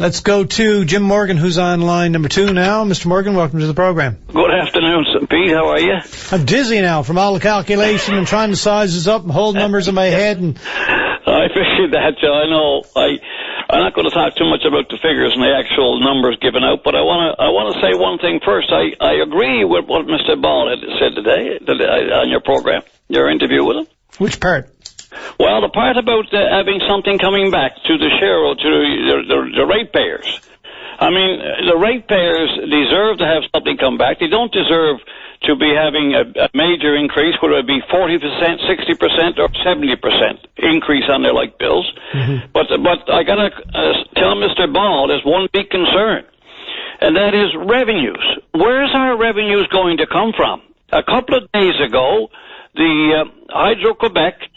Let's go to Jim Morgan, who's on line number 2 now. Mr. Morgan, welcome to the program. Good afternoon, Pete. How are you? I'm dizzy now from all the calculation and trying to size this up and hold numbers in my head. And I appreciate that, Joe. I know I'm not going to talk too much about the figures and the actual numbers given out, but I want to say one thing first. I agree with what Mr. Ball had said today on your program, your interview with him. Which part? Well, the part about having something coming back to the shareholder, to the ratepayers. I mean, the ratepayers deserve to have something come back. They don't deserve to be having a major increase, whether it be 40%, 60%, or 70% increase on their light bills. Mm-hmm. But I got to tell Mr. Ball there's one big concern, and that is revenues. Where's our revenues going to come from? A couple of days ago, the Hydro-Quebec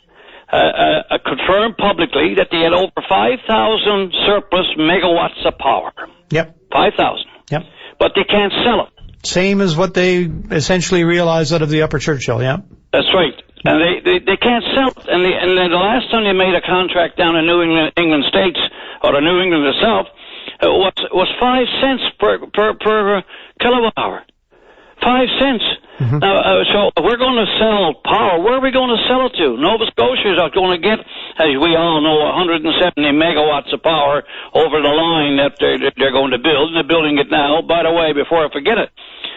confirmed publicly that they had over 5,000 surplus megawatts of power. Yep. 5,000. Yep. But they can't sell it. Same as what they essentially realized out of the Upper Churchill, yeah. That's right. And they can't sell it. And the last time they made a contract down in New England States, or the New England itself, was 5 cents per kilowatt hour. 5 cents. Mm-hmm. Now, so if we're going to sell power, where are we going to sell it to? Nova Scotians are going to get, as we all know, 170 megawatts of power over the line that they're going to build, and they're building it now. By the way, before I forget it,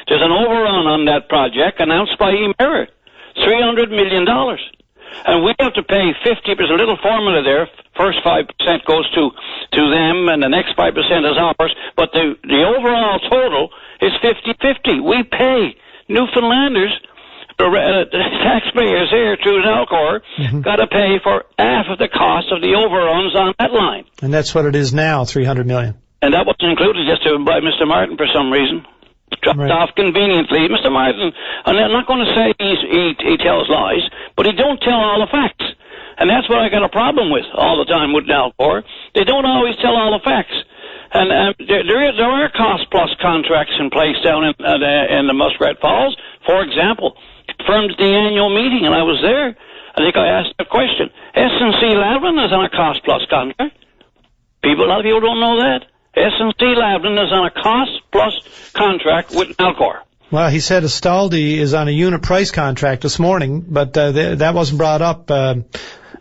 there's an overrun on that project announced by Emera, $300 million. And we have to pay 50%, there's a little formula there, first 5% goes to them, and the next 5% is ours, but the overall total is 50-50. We pay Newfoundlanders, the taxpayers here through Nalcor, got to pay for half of the cost of the overruns on that line. And that's what it is now, $300 million. And that wasn't included just by Mr. Martin for some reason. Dropped off conveniently. Mr. Martin, and I'm not going to say he tells lies, but he don't tell all the facts. And that's what I got a problem with all the time with Nalcor. They don't always tell all the facts. And there are cost-plus contracts in place down in the Muskrat Falls. For example, confirmed at the annual meeting, and I was there. I think I asked a question. S&C Lavalin is on a cost-plus contract. A lot of people don't know that. S&C Lavalin is on a cost-plus contract with Nalcor. Well, he said Astaldi is on a unit price contract this morning, but that wasn't brought up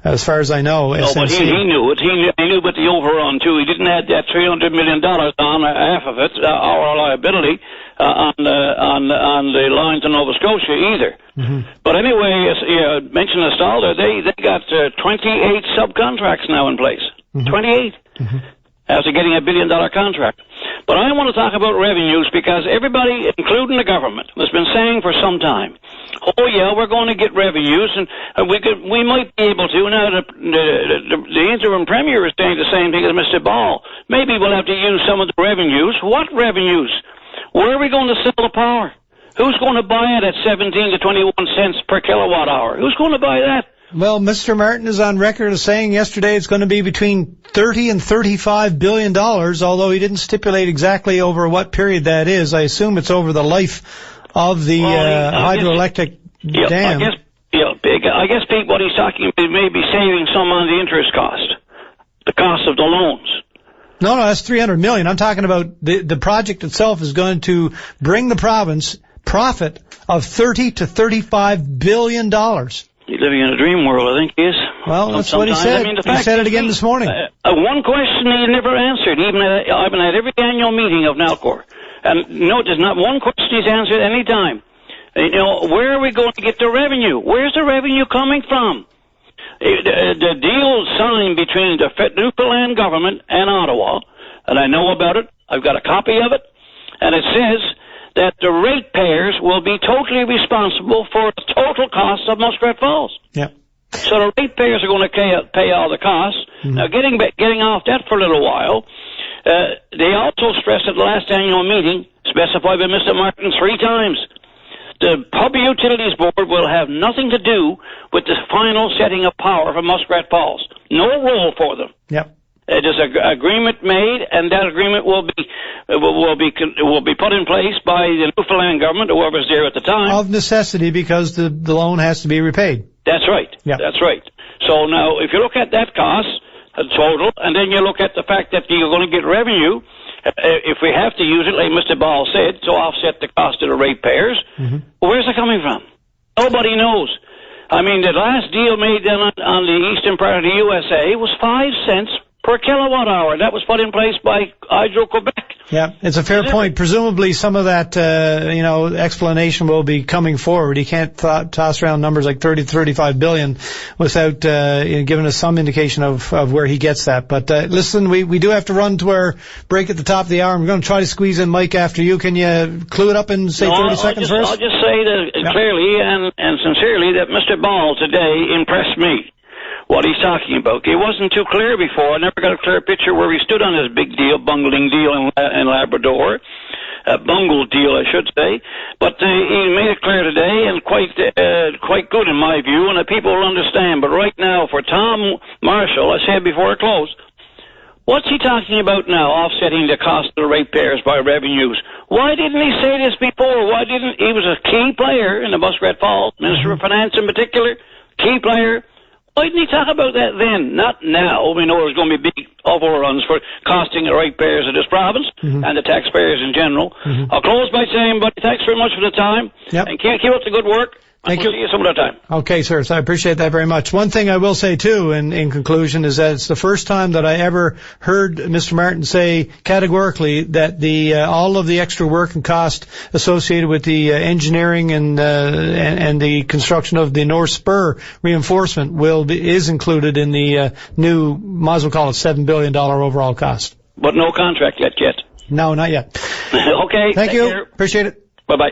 as far as I know. No, but he knew it. He knew about the overrun, too. He didn't add that $300 million on half of it, our liability, on the lines in Nova Scotia either. Mm-hmm. But anyway, you mentioned Astaldi, they got 28 subcontracts now in place. Mm-hmm. 28. Mm-hmm. After getting $1 billion contract. But I want to talk about revenues because everybody, including the government, has been saying for some time, oh yeah, we're going to get revenues, and we might be able to. Now the interim premier is saying the same thing as Mr. Ball. Maybe we'll have to use some of the revenues. What revenues? Where are we going to sell the power? Who's going to buy it at 17 to 21 cents per kilowatt hour? Who's going to buy that? Well, Mr. Martin is on record as saying yesterday it's going to be between $30 and $35 billion, although he didn't stipulate exactly over what period that is. I assume it's over the life of the hydroelectric dam. I guess, Pete, what he's talking about may be saving some on the interest cost, the cost of the loans. No, that's $300 million. I'm talking about the project itself is going to bring the province profit of $30 to $35 billion. He's living in a dream world, I think he is. Well, that's what he said. He said it again this morning. One question he never answered. I've been at every annual meeting of Nalcor. And no, there's not one question he's answered any time. Where are we going to get the revenue? Where's the revenue coming from? The deal signed between the Newfoundland government and Ottawa, and I know about it. I've got a copy of it. And it says that the ratepayers will be totally responsible for the total cost of Muskrat Falls. Yeah. So the ratepayers are going to pay all the costs. Mm-hmm. Now, getting off that for a little while, they also stressed at the last annual meeting, specified by Mr. Martin 3 times, the Public Utilities Board will have nothing to do with the final setting of power for Muskrat Falls. No role for them. Yep. There's an agreement made, and that agreement will be put in place by the Newfoundland government, whoever's there at the time. Of necessity, because the loan has to be repaid. That's right. Yeah. That's right. So now, if you look at that cost, total, and then you look at the fact that you're going to get revenue, if we have to use it, like Mr. Ball said, to offset the cost of the ratepayers. Where's it coming from? Nobody knows. I mean, the last deal made down on the eastern part of the USA was 5 cents per kilowatt hour. That was put in place by Hydro-Quebec. Yeah, it's a fair point. Presumably some of that, explanation will be coming forward. He can't toss around numbers like 30 to 35 billion without giving us some indication of where he gets that. But listen, we do have to run to our break at the top of the hour. I'm going to try to squeeze in Mike after you. Can you clue it up in, say, 30 seconds first? I'll just say that clearly and sincerely that Mr. Ball today impressed me. What he's talking about. He wasn't too clear before. I never got a clear picture where he stood on his big deal, bungling deal in Labrador. Bungled deal, I should say. But he made it clear today and quite good in my view, and the people will understand. But right now, for Tom Marshall, I said before I close, what's he talking about now, offsetting the cost of the ratepayers by revenues? Why didn't he say this before? He was a key player in the Muskrat Falls, Minister of Finance in particular, key player. Why didn't he talk about that then? Not now. We know there's going to be big overruns for costing the ratepayers of this province and the taxpayers in general. I'll close by saying, buddy, thanks very much for the time. And keep up the good work. Thank you. See you some other time. Okay, sir. So I appreciate that very much. One thing I will say, too, in conclusion, is that it's the first time that I ever heard Mr. Martin say categorically that all of the extra work and cost associated with the engineering and the construction of the North Spur reinforcement is included in the new, might as well call it $7 billion overall cost. But no contract yet. No, not yet. Okay. Thank you. Care. Appreciate it. Bye-bye.